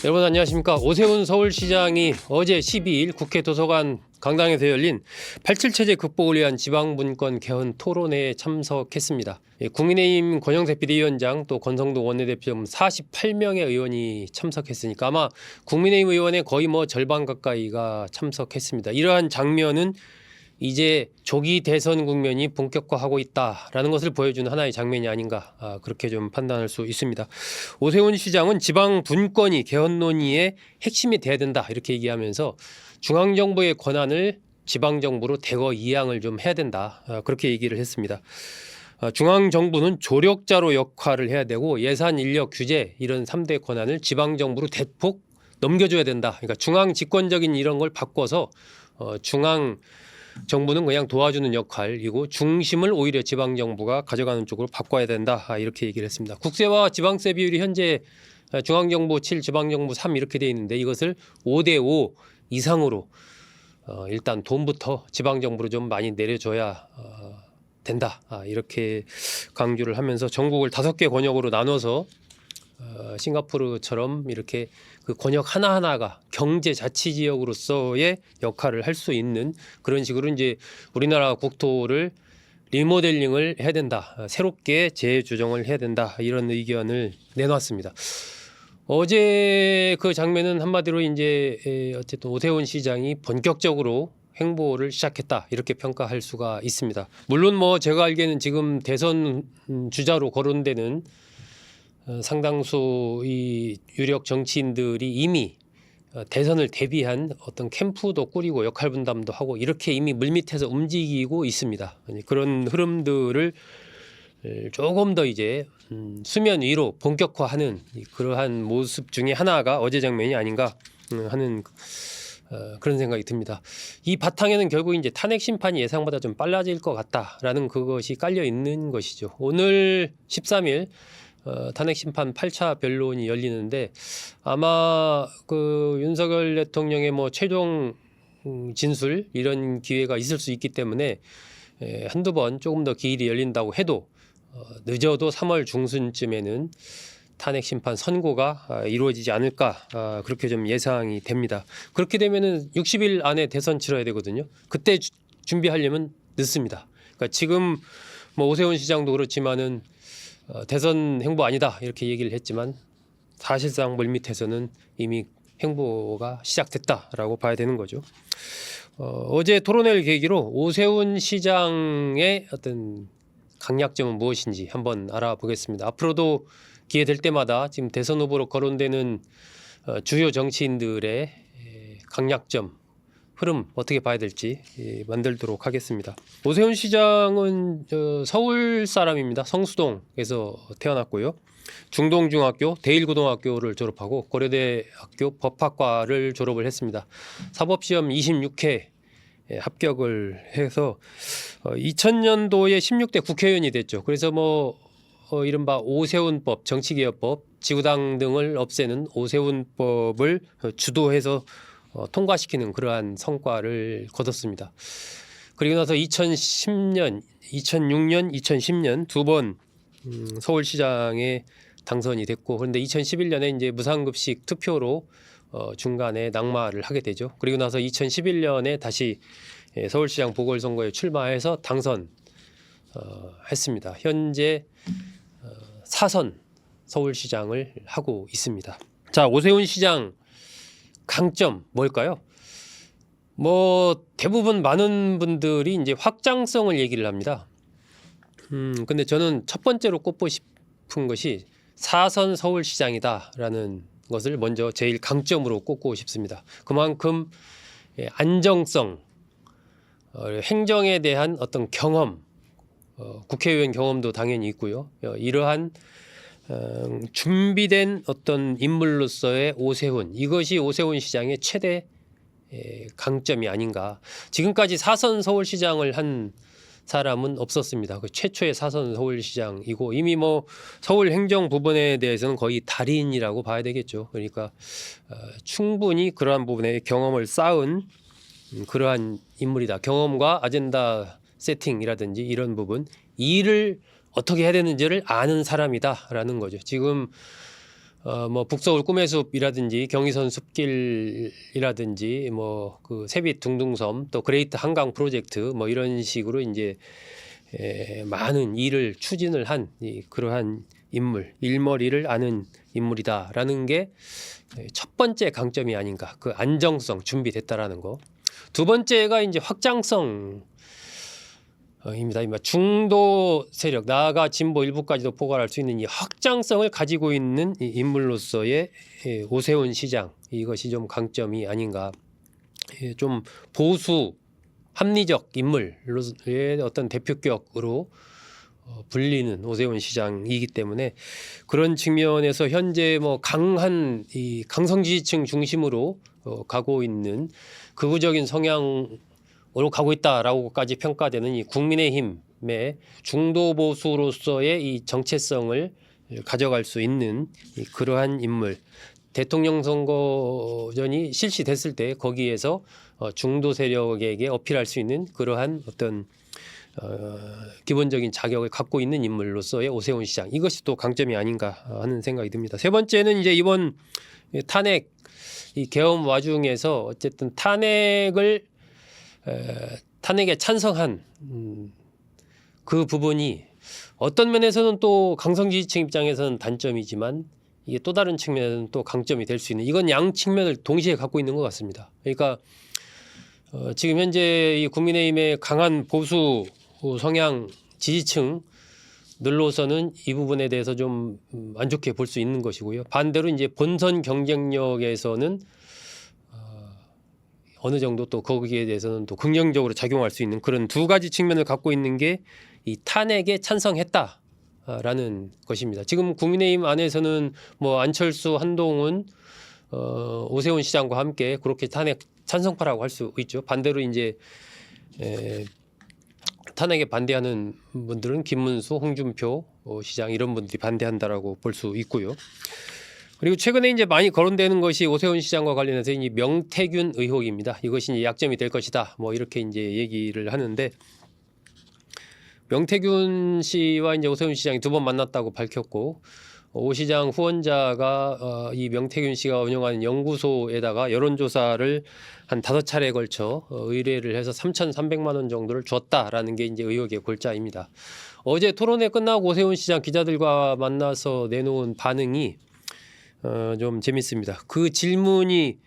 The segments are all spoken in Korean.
여러분 안녕하십니까. 오세훈 서울시장이 어제 12일 국회 도서관 강당에서 열린 87체제 극복을 위한 지방분권 개헌 토론회에 참석했습니다. 국민의힘 권영세 비대위원장 또 권성동 원내대표 48명의 의원이 참석했으니까 아마 국민의힘 의원의 거의 절반 가까이가 참석했습니다. 이러한 장면은 이제 조기 대선 국면이 본격화하고 있다라는 것을 보여주는 하나의 장면이 아닌가, 그렇게 좀 판단할 수 있습니다. 오세훈 시장은 지방 분권이 개헌 논의의 핵심이 돼야 된다 이렇게 얘기하면서 중앙정부의 권한을 지방정부로 대거 이양을 좀 해야 된다, 그렇게 얘기를 했습니다. 중앙정부는 조력자로 역할을 해야 되고 예산 인력 규제 이런 3대 권한을 지방정부로 대폭 넘겨줘야 된다. 그러니까 중앙 집권적인 이런 걸 바꿔서 중앙 정부는 그냥 도와주는 역할이고 중심을 오히려 지방정부가 가져가는 쪽으로 바꿔야 된다, 이렇게 얘기를 했습니다. 국세와 지방세 비율이 현재 중앙정부 7, 지방정부 3 이렇게 돼 있는데 이것을 5대5 이상으로 일단 돈부터 지방정부로 좀 많이 내려줘야 된다, 이렇게 강조를 하면서 전국을 5개 권역으로 나눠서 싱가포르처럼 이렇게 그 권역 하나하나가 경제자치지역으로서의 역할을 할 수 있는 그런 식으로 이제 우리나라 국토를 리모델링을 해야 된다, 새롭게 재조정을 해야 된다, 이런 의견을 내놨습니다. 어제 그 장면은 한마디로 이제 어쨌든 오세훈 시장이 본격적으로 행보를 시작했다 이렇게 평가할 수가 있습니다. 물론 제가 알기에는 지금 대선 주자로 거론되는 상당수 이 유력 정치인들이 이미 대선을 대비한 어떤 캠프도 꾸리고 역할 분담도 하고 이렇게 이미 물밑에서 움직이고 있습니다. 그런 흐름들을 조금 더 이제 수면 위로 본격화하는 그러한 모습 중에 하나가 어제 장면이 아닌가 하는 그런 생각이 듭니다. 이 바탕에는 결국 이제 탄핵 심판이 예상보다 좀 빨라질 것 같다라는 그것이 깔려 있는 것이죠. 오늘 13일 탄핵 심판 8차 변론이 열리는데 아마 그 윤석열 대통령의 최종 진술 이런 기회가 있을 수 있기 때문에 한두 번 조금 더 기일이 열린다고 해도 늦어도 3월 중순쯤에는 탄핵 심판 선고가 이루어지지 않을까, 그렇게 좀 예상이 됩니다. 그렇게 되면은 60일 안에 대선 치러야 되거든요. 그때 준비하려면 늦습니다. 그러니까 지금 오세훈 시장도 그렇지만은 대선 행보 아니다 이렇게 얘기를 했지만 사실상 물밑에서는 이미 행보가 시작됐다라고 봐야 되는 거죠. 어제 토론회를 계기로 오세훈 시장의 어떤 강약점은 무엇인지 한번 알아보겠습니다. 앞으로도 기회 될 때마다 지금 대선 후보로 거론되는 주요 정치인들의 강약점, 흐름 어떻게 봐야 될지 만들도록 하겠습니다. 오세훈 시장은 서울 사람입니다. 성수동에서 태어났고요. 중동중학교, 대일고등학교를 졸업하고 고려대학교 법학과를 졸업을 했습니다. 사법시험 26회 합격을 해서 2000년도에 16대 국회의원이 됐죠. 그래서 이른바 오세훈법, 정치개혁법, 지구당 등을 없애는 오세훈법을 주도해서 통과시키는 그러한 성과를 거뒀습니다. 그리고 나서 2010년, 2006년, 2010년 두 번 서울시장에 당선이 됐고, 그런데 2011년에 이제 무상급식 투표로 중간에 낙마를 하게 되죠. 그리고 나서 2011년에 다시 서울시장 보궐선거에 출마해서 당선했습니다. 현재 4선 서울시장을 하고 있습니다. 자, 오세훈 시장 강점 뭘까요? 대부분 많은 분들이 이제 확장성을 얘기를 합니다. 근데 저는 첫 번째로 꼽고 싶은 것이 4선 서울시장이다라는 것을 먼저 제일 강점으로 꼽고 싶습니다. 그만큼 안정성, 행정에 대한 어떤 경험, 국회의원 경험도 당연히 있고요. 이러한 준비된 어떤 인물로서의 오세훈, 이것이 오세훈 시장의 최대 강점이 아닌가. 지금까지 4선 서울시장을 한 사람은 없었습니다. 그 최초의 4선 서울시장이고 이미 서울 행정 부분에 대해서는 거의 달인이라고 봐야 되겠죠. 그러니까 충분히 그러한 부분에 경험을 쌓은 그러한 인물이다. 경험과 아젠다 세팅이라든지 이런 부분, 일을 어떻게 해야 되는지를 아는 사람이다라는 거죠. 지금 뭐 북서울 꿈의 숲이라든지 경의선 숲길이라든지 뭐 그 세빛 둥둥섬 또 그레이트 한강 프로젝트 뭐 이런 식으로 이제 많은 일을 추진을 한 그러한 인물, 일머리를 아는 인물이다라는 게 첫 번째 강점이 아닌가. 그 안정성 준비됐다라는 거. 두 번째가 이제 확장성. 입니다. 중도 세력, 나아가 진보 일부까지도 포괄할 수 있는 이 확장성을 가지고 있는 이 인물로서의 오세훈 시장, 이것이 좀 강점이 아닌가. 좀 보수 합리적 인물로의 어떤 대표격으로 불리는 오세훈 시장이기 때문에 그런 측면에서 현재 뭐 강한 이 강성 지지층 중심으로 가고 있는 극우적인 성향으로 가고 있다라고까지 평가되는 이 국민의힘의 중도 보수로서의 이 정체성을 가져갈 수 있는 그러한 인물. 대통령 선거전이 실시됐을 때 거기에서 중도 세력에게 어필할 수 있는 그러한 어떤 기본적인 자격을 갖고 있는 인물로서의 오세훈 시장, 이것이 또 강점이 아닌가 하는 생각이 듭니다. 세 번째는 이제 이번 탄핵 이 계엄 와중에서 어쨌든 탄핵에 찬성한 그 부분이 어떤 면에서는 또 강성 지지층 입장에서는 단점이지만 이게 또 다른 측면에서는 또 강점이 될 수 있는, 이건 양 측면을 동시에 갖고 있는 것 같습니다. 그러니까 지금 현재 이 국민의힘의 강한 보수 성향 지지층들로서는 이 부분에 대해서 좀 안 좋게 볼 수 있는 것이고요. 반대로 이제 본선 경쟁력에서는 어느 정도 또 거기에 대해서는 또 긍정적으로 작용할 수 있는 그런 두 가지 측면을 갖고 있는 게 이 탄핵에 찬성했다라는 것입니다. 지금 국민의힘 안에서는 뭐 안철수, 한동훈, 오세훈 시장과 함께 그렇게 탄핵 찬성파라고 할 수 있죠. 반대로 이제 탄핵에 반대하는 분들은 김문수, 홍준표 시장 이런 분들이 반대한다라고 볼 수 있고요. 그리고 최근에 이제 많이 거론되는 것이 오세훈 시장과 관련해서 이 명태균 의혹입니다. 이것이 이제 약점이 될 것이다. 뭐 이렇게 이제 얘기를 하는데, 명태균 씨와 이제 오세훈 시장이 두 번 만났다고 밝혔고, 오 시장 후원자가 이 명태균 씨가 운영하는 연구소에다가 여론조사를 한 5차례에 걸쳐 의뢰를 해서 3,300만 원 정도를 줬다라는 게 이제 의혹의 골자입니다. 어제 토론회 끝나고 오세훈 시장 기자들과 만나서 내놓은 반응이 좀 재밌습니다. 그 질문이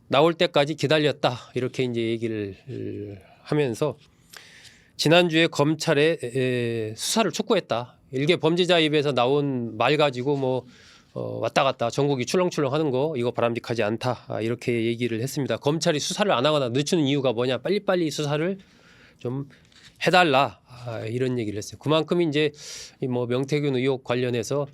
나올 때까지 기다렸다, 이렇게 이제 얘기를 하면서 지난주에 검찰에 수사를 촉구했다. 일개 범죄자 입에서 나온 말 가지고 뭐 왔다 갔다 전국이 출렁출렁 하는 거 이거 바람직하지 않다, 이렇게 얘기를 했습니다. 검찰이 수사를 안 하거나 늦추는 이유가 뭐냐, 빨리빨리 수사를 좀 해달라, 이런 얘기를 했어요. 그만큼 이제 뭐 명태균 의혹 관련해서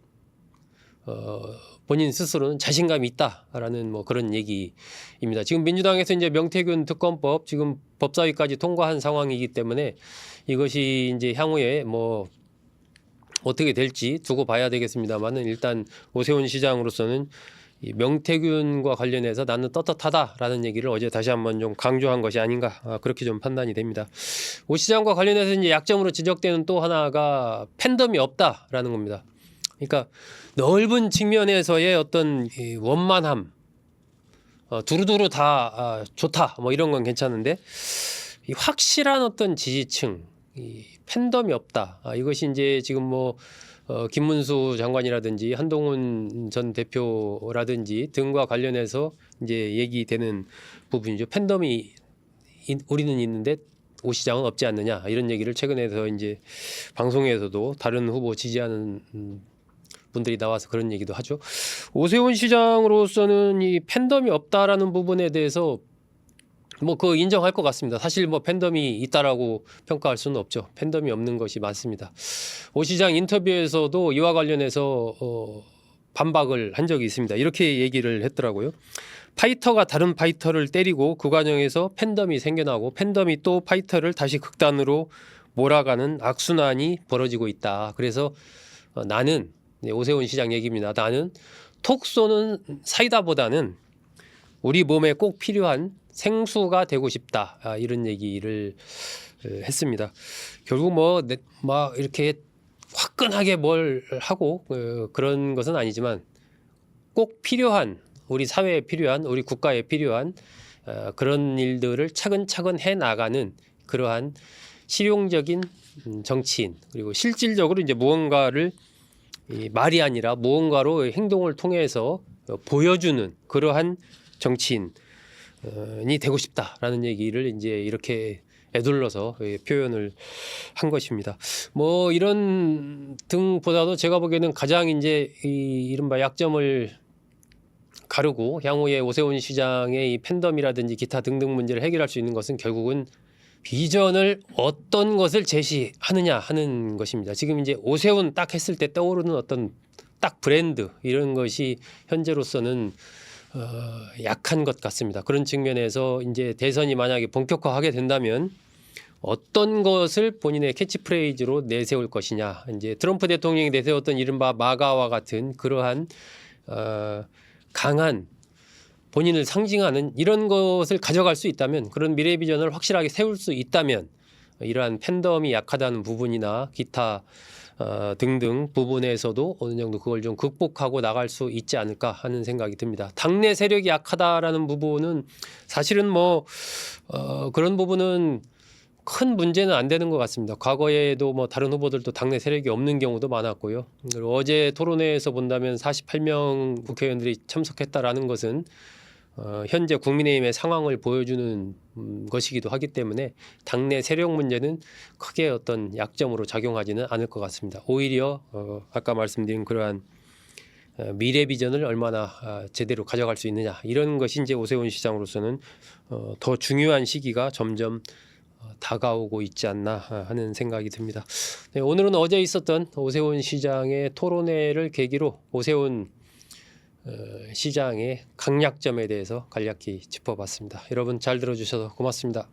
본인 스스로는 자신감이 있다라는 뭐 그런 얘기입니다. 지금 민주당에서 이제 명태균 특검법 지금 법사위까지 통과한 상황이기 때문에 이것이 이제 향후에 뭐 어떻게 될지 두고 봐야 되겠습니다만은, 일단 오세훈 시장으로서는 이 명태균과 관련해서 나는 떳떳하다라는 얘기를 어제 다시 한번 좀 강조한 것이 아닌가, 그렇게 좀 판단이 됩니다. 오 시장과 관련해서 이제 약점으로 지적되는 또 하나가 팬덤이 없다라는 겁니다. 그러니까 넓은 측면에서의 어떤 원만함, 두루두루 다 좋다, 뭐 이런 건 괜찮은데 이 확실한 어떤 지지층, 이 팬덤이 없다. 이것이 이제 지금 뭐 김문수 장관이라든지 한동훈 전 대표라든지 등과 관련해서 이제 얘기되는 부분이죠. 팬덤이 우리는 있는데 오 시장은 없지 않느냐, 이런 얘기를 최근에서 이제 방송에서도 다른 후보 지지하는 분들이 나와서 그런 얘기도 하죠. 오세훈 시장으로서는 이 팬덤이 없다라는 부분에 대해서 뭐 그거 인정할 것 같습니다. 사실 뭐 팬덤이 있다라고 평가할 수는 없죠. 팬덤이 없는 것이 맞습니다. 오 시장 인터뷰에서도 이와 관련해서 반박을 한 적이 있습니다. 이렇게 얘기를 했더라고요. 파이터가 다른 파이터를 때리고 그 과정에서 팬덤이 생겨나고 팬덤이 또 파이터를 다시 극단으로 몰아가는 악순환이 벌어지고 있다. 그래서 나는, 오세훈 시장 얘기입니다. 나는 톡 쏘는 사이다보다는 우리 몸에 꼭 필요한 생수가 되고 싶다, 이런 얘기를 했습니다. 결국 막 이렇게 화끈하게 뭘 하고 그런 것은 아니지만 꼭 필요한 우리 사회에 필요한 우리 국가에 필요한 그런 일들을 차근차근 해 나가는 그러한 실용적인 정치인 그리고 실질적으로 이제 무언가를 이 말이 아니라 무언가로 행동을 통해서 보여주는 그러한 정치인이 되고 싶다라는 얘기를 이제 이렇게 애둘러서 표현을 한 것입니다. 뭐 이런 등보다도 제가 보기에는 가장 이제 이 이른바 약점을 가르고 향후에 오세훈 시장의 이 팬덤이라든지 기타 등등 문제를 해결할 수 있는 것은 결국은 비전을 어떤 것을 제시하느냐 하는 것입니다. 지금 이제 오세훈 딱 했을 때 떠오르는 어떤 딱 브랜드 이런 것이 현재로서는 약한 것 같습니다. 그런 측면에서 이제 대선이 만약에 본격화하게 된다면 어떤 것을 본인의 캐치프레이즈로 내세울 것이냐. 이제 트럼프 대통령이 내세웠던 이른바 마가와 같은 그러한 강한 본인을 상징하는 이런 것을 가져갈 수 있다면 그런 미래 비전을 확실하게 세울 수 있다면 이러한 팬덤이 약하다는 부분이나 기타 등등 부분에서도 어느 정도 그걸 좀 극복하고 나갈 수 있지 않을까 하는 생각이 듭니다. 당내 세력이 약하다라는 부분은 사실은 뭐 그런 부분은 큰 문제는 안 되는 것 같습니다. 과거에도 뭐 다른 후보들도 당내 세력이 없는 경우도 많았고요. 그리고 어제 토론회에서 본다면 48명 국회의원들이 참석했다라는 것은 현재 국민의힘의 상황을 보여주는 것이기도 하기 때문에 당내 세력 문제는 크게 어떤 약점으로 작용하지는 않을 것 같습니다. 오히려 아까 말씀드린 그러한 미래 비전을 얼마나 제대로 가져갈 수 있느냐 이런 것이 이제 오세훈 시장으로서는 더 중요한 시기가 점점 다가오고 있지 않나 하는 생각이 듭니다. 네, 오늘은 어제 있었던 오세훈 시장의 토론회를 계기로 오세훈 시장의 강약점에 대해서 간략히 짚어봤습니다. 여러분 잘 들어주셔서 고맙습니다.